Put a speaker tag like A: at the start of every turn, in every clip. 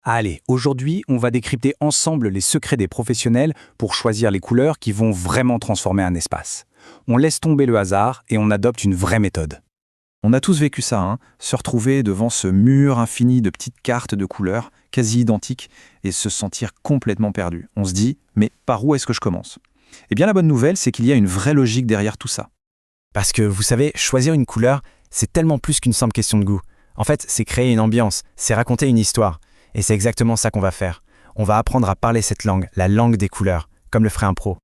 A: Allez, aujourd'hui, on va décrypter ensemble les secrets des professionnels pour choisir les couleurs qui vont vraiment transformer un espace. On laisse tomber le hasard et on adopte une vraie méthode.
B: On a tous vécu ça, se retrouver devant ce mur infini de petites cartes de couleurs, quasi identiques, et se sentir complètement perdu. On se dit, mais par où est-ce que je commence? Eh bien la bonne nouvelle, c'est qu'il y a une vraie logique derrière tout ça.
C: Parce que, vous savez, choisir une couleur, c'est tellement plus qu'une simple question de goût. En fait, c'est créer une ambiance, c'est raconter une histoire. Et c'est exactement ça qu'on va faire. On va apprendre à parler cette langue, la langue des couleurs, comme le ferait un pro.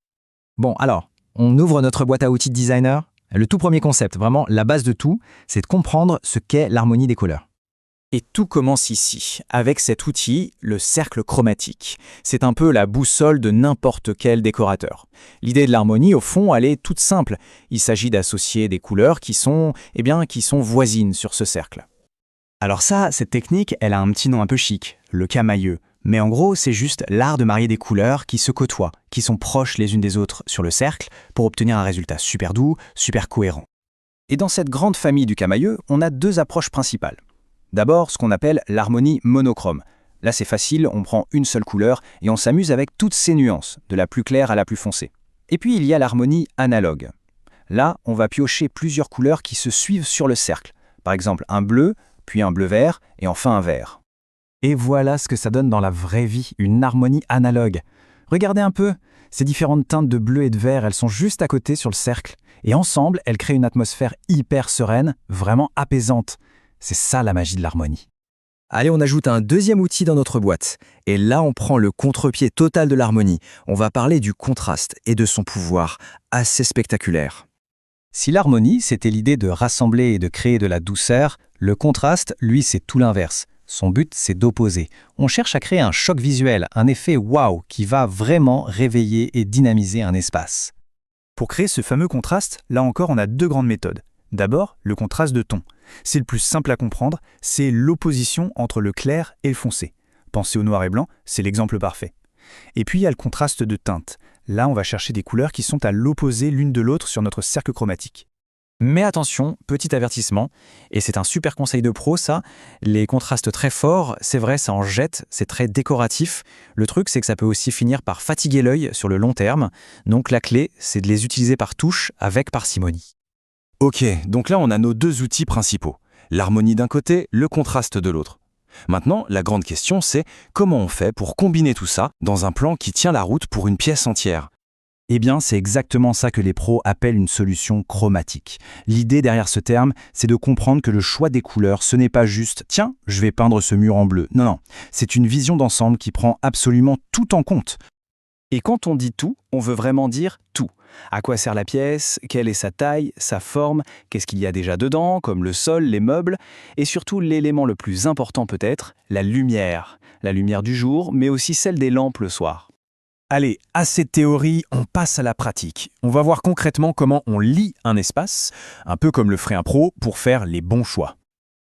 D: Bon, alors, on ouvre notre boîte à outils de designer. Le tout premier concept, vraiment la base de tout, c'est de comprendre ce qu'est l'harmonie des couleurs.
A: Et tout commence ici, avec cet outil, le cercle chromatique. C'est un peu la boussole de n'importe quel décorateur. L'idée de l'harmonie, au fond, elle est toute simple. Il s'agit d'associer des couleurs qui sont voisines sur ce cercle.
C: Alors ça, cette technique, elle a un petit nom un peu chic, le camailleux. Mais en gros, c'est juste l'art de marier des couleurs qui se côtoient, qui sont proches les unes des autres sur le cercle, pour obtenir un résultat super doux, super cohérent.
A: Et dans cette grande famille du camailleux, on a deux approches principales. D'abord, ce qu'on appelle l'harmonie monochrome. Là, c'est facile, on prend une seule couleur et on s'amuse avec toutes ses nuances, de la plus claire à la plus foncée. Et puis, il y a l'harmonie analogue. Là, on va piocher plusieurs couleurs qui se suivent sur le cercle. Par exemple, un bleu, puis un bleu-vert, et enfin un vert.
D: Et voilà ce que ça donne dans la vraie vie, une harmonie analogue. Regardez un peu, ces différentes teintes de bleu et de vert, elles sont juste à côté sur le cercle. Et ensemble, elles créent une atmosphère hyper sereine, vraiment apaisante. C'est ça la magie de l'harmonie.
C: Allez, on ajoute un deuxième outil dans notre boîte. Et là, on prend le contre-pied total de l'harmonie. On va parler du contraste et de son pouvoir, assez spectaculaire.
A: Si l'harmonie, c'était l'idée de rassembler et de créer de la douceur, le contraste, lui, c'est tout l'inverse. Son but, c'est d'opposer. On cherche à créer un choc visuel, un effet waouh qui va vraiment réveiller et dynamiser un espace.
B: Pour créer ce fameux contraste, là encore, on a deux grandes méthodes. D'abord, le contraste de ton. C'est le plus simple à comprendre, c'est l'opposition entre le clair et le foncé. Pensez au noir et blanc, c'est l'exemple parfait. Et puis il y a le contraste de teinte. Là, on va chercher des couleurs qui sont à l'opposé l'une de l'autre sur notre cercle chromatique.
D: Mais attention, petit avertissement, et c'est un super conseil de pro ça, les contrastes très forts, c'est vrai, ça en jette, c'est très décoratif. Le truc, c'est que ça peut aussi finir par fatiguer l'œil sur le long terme, donc la clé, c'est de les utiliser par touche avec parcimonie.
B: Ok, donc là on a nos deux outils principaux. L'harmonie d'un côté, le contraste de l'autre. Maintenant, la grande question c'est comment on fait pour combiner tout ça dans un plan qui tient la route pour une pièce entière?
D: Eh bien, c'est exactement ça que les pros appellent une solution chromatique. L'idée derrière ce terme, c'est de comprendre que le choix des couleurs, ce n'est pas juste « tiens, je vais peindre ce mur en bleu ». Non, c'est une vision d'ensemble qui prend absolument tout en compte.
A: Et quand on dit tout, on veut vraiment dire tout. À quoi sert la pièce? Quelle est sa taille, sa forme? Qu'est-ce qu'il y a déjà dedans, comme le sol, les meubles? Et surtout, l'élément le plus important peut-être, la lumière. La lumière du jour, mais aussi celle des lampes le soir.
D: Allez, assez de théorie, on passe à la pratique. On va voir concrètement comment on lit un espace, un peu comme le ferait un pro pour faire les bons choix.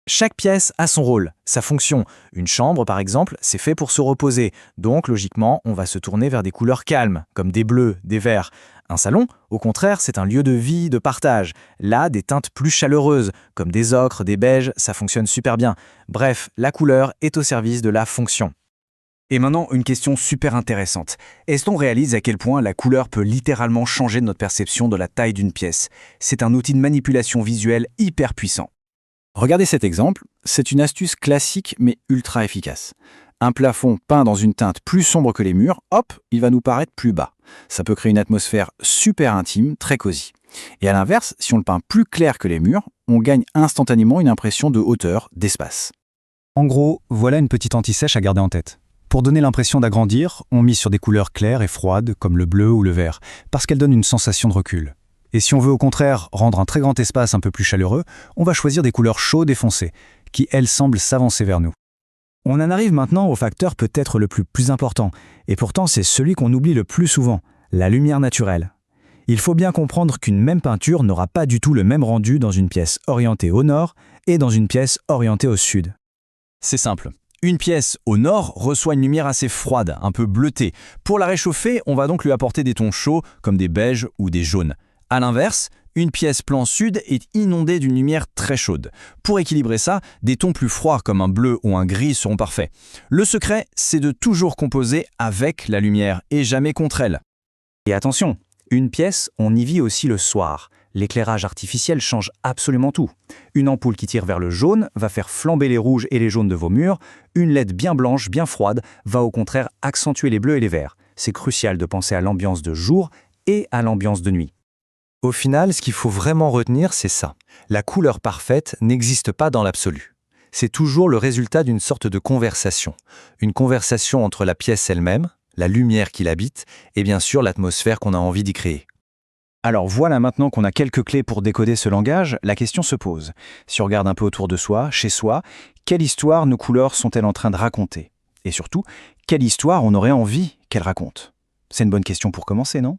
D: Chaque pièce a son rôle, sa fonction. Une chambre, par exemple, c'est fait pour se reposer. Donc, logiquement, on va se tourner vers des couleurs calmes, comme des bleus, des verts. Un salon, au contraire, c'est un lieu de vie, de partage. Là, des teintes plus chaleureuses, comme des ocres, des beiges, ça fonctionne super bien. Bref, la couleur est au service de la fonction.
A: Et maintenant, une question super intéressante. Est-ce qu'on réalise à quel point la couleur peut littéralement changer notre perception de la taille d'une pièce? C'est un outil de manipulation visuelle hyper puissant. Regardez cet exemple, c'est une astuce classique mais ultra efficace. Un plafond peint dans une teinte plus sombre que les murs, hop, il va nous paraître plus bas. Ça peut créer une atmosphère super intime, très cosy. Et à l'inverse, si on le peint plus clair que les murs, on gagne instantanément une impression de hauteur, d'espace.
D: En gros, voilà une petite anti-sèche à garder en tête. Pour donner l'impression d'agrandir, on mise sur des couleurs claires et froides, comme le bleu ou le vert, parce qu'elles donnent une sensation de recul. Et si on veut au contraire rendre un très grand espace un peu plus chaleureux, on va choisir des couleurs chaudes et foncées, qui elles semblent s'avancer vers nous. On en arrive maintenant au facteur peut-être le plus important, et pourtant c'est celui qu'on oublie le plus souvent, la lumière naturelle. Il faut bien comprendre qu'une même peinture n'aura pas du tout le même rendu dans une pièce orientée au nord et dans une pièce orientée au sud.
A: C'est simple. Une pièce au nord reçoit une lumière assez froide, un peu bleutée. Pour la réchauffer, on va donc lui apporter des tons chauds comme des beiges ou des jaunes. A l'inverse,
E: Une pièce plan sud est inondée d'une lumière très chaude. Pour équilibrer ça, des tons plus froids comme un bleu ou un gris seront parfaits. Le secret, c'est de toujours composer avec la lumière et jamais contre elle.
A: Et attention, une pièce, on y vit aussi le soir. L'éclairage artificiel change absolument tout. Une ampoule qui tire vers le jaune va faire flamber les rouges et les jaunes de vos murs. Une LED bien blanche, bien froide, va au contraire accentuer les bleus et les verts. C'est crucial de penser à l'ambiance de jour et à l'ambiance de nuit.
F: Au final, ce qu'il faut vraiment retenir, c'est ça. La couleur parfaite n'existe pas dans l'absolu. C'est toujours le résultat d'une sorte de conversation. Une conversation entre la pièce elle-même, la lumière qui l'habite, et bien sûr l'atmosphère qu'on a envie d'y créer.
B: Alors voilà, maintenant qu'on a quelques clés pour décoder ce langage, la question se pose. Si on regarde un peu autour de soi, chez soi, quelle histoire nos couleurs sont-elles en train de raconter? Et surtout, quelle histoire on aurait envie qu'elles racontent? C'est une bonne question pour commencer, non?